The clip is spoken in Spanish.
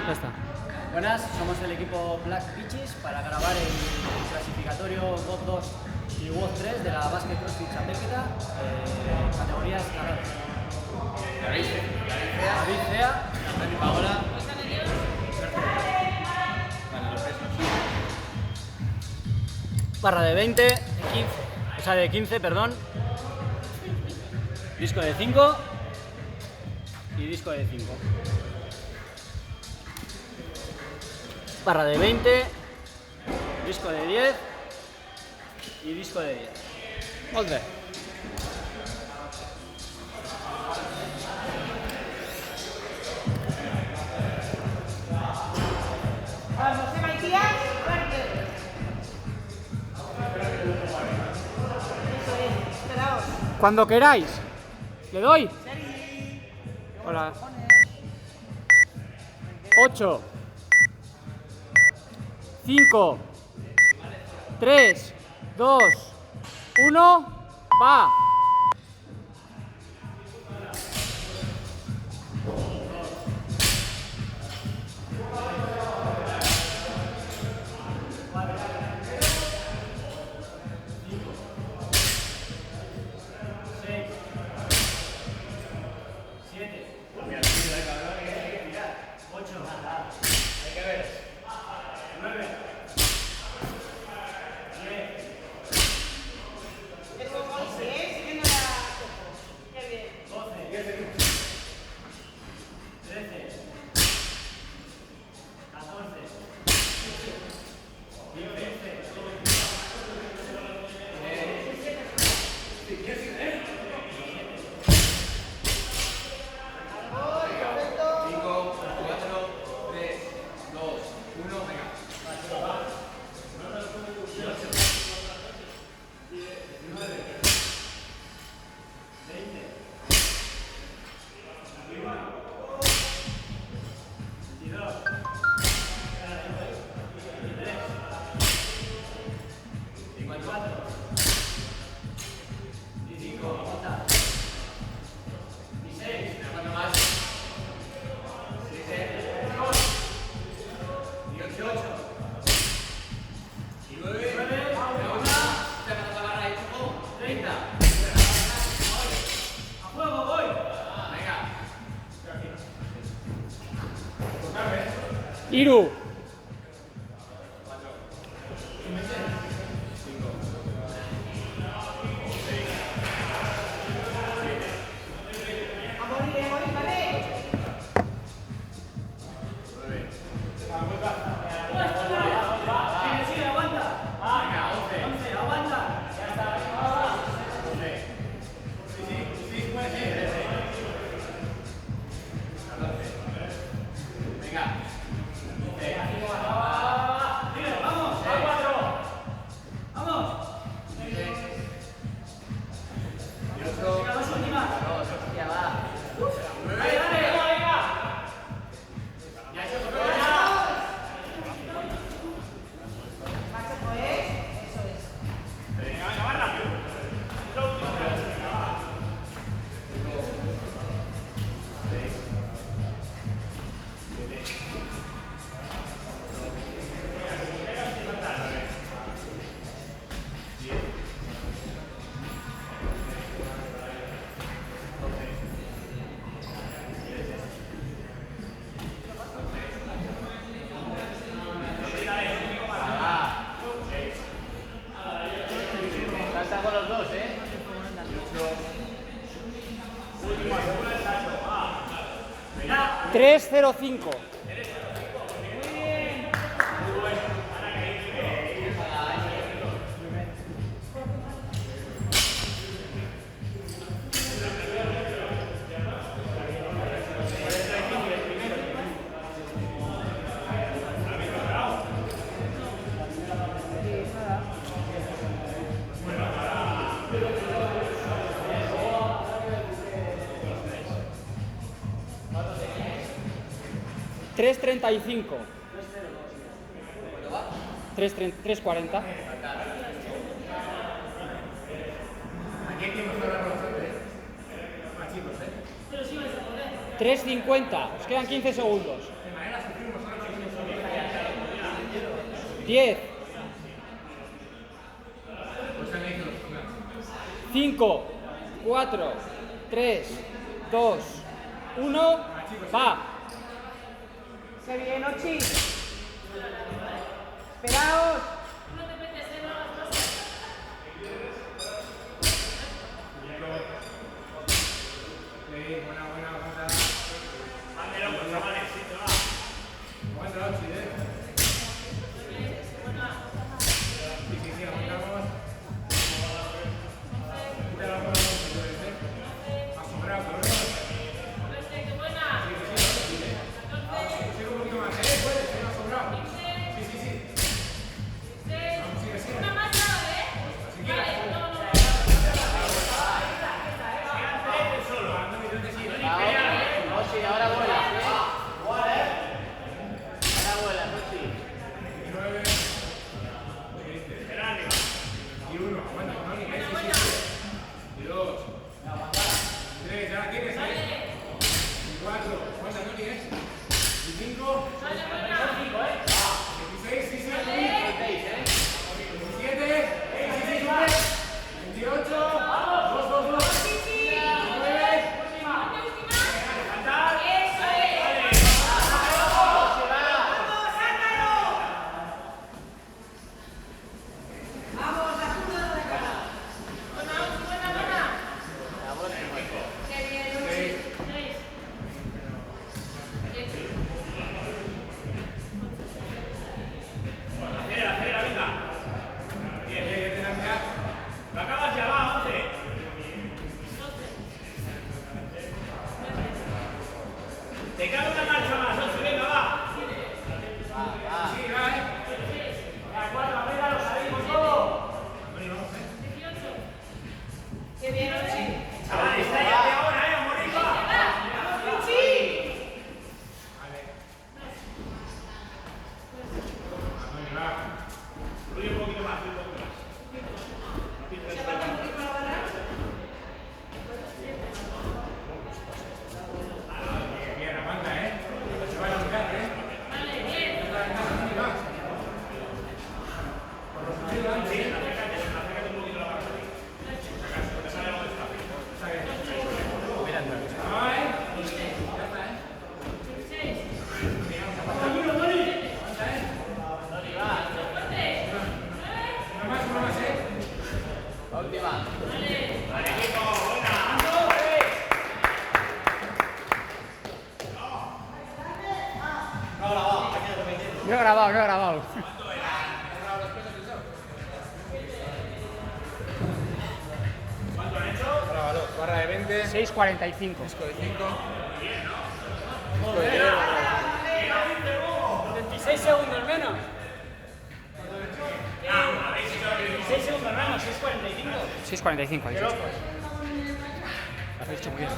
Ya está. Buenas, somos el equipo Black Beaches para grabar el clasificatorio WOD 2 y WOD 3 de la Basket CrossFit Txapelketa, categoría escalar. David Cea, Antonio Paola. Barra de 20, de 15, o sea de 15, perdón. Disco de 5 y disco de 5. Barra de 20, disco de 10 y disco de 10. Molt bé. Vamos, Matías, fuerte. Eso es, esperaos. Cuando queráis. ¿Le doy? Hola. 8, 5, 3, 2, 1, va. Iru. Salta con los dos, 305. $3.35. 3.40. Aquí hay tiempo para hablar con nosotros, Más chicos, Pero sí vais a poder. 3:50. Os quedan 15 segundos. 10. 5, 4, 3, 2, 1. Va. Qué bien, Ochi. Esperaos. Te cabe una marcha más, 8, venga, va. Sí, va, A 4, arriba, lo salimos todo. 18. Qué bien, Ochi. Chavales, cállate ahora, Morita. ¡Vamos, Pichi! Fluye un poquito más, un poquito más. ¿Se falta un poquito para la barra? Bien, aguanta, se van a buscar, Vale, bien. Sí, acércate un poquito la barra. Por si acaso, te sale algo de espacio. Está bien. Una más, Última. Vale, equipo, buena. No he grabado, no he grabado. ¿Cuánto han hecho? Grábalo. Barra de 20. 6:45. Disco de 5. 26 segundos menos. 6 segundos menos, 6:45. 6:45, ha dicho. Lo has dicho muy bien.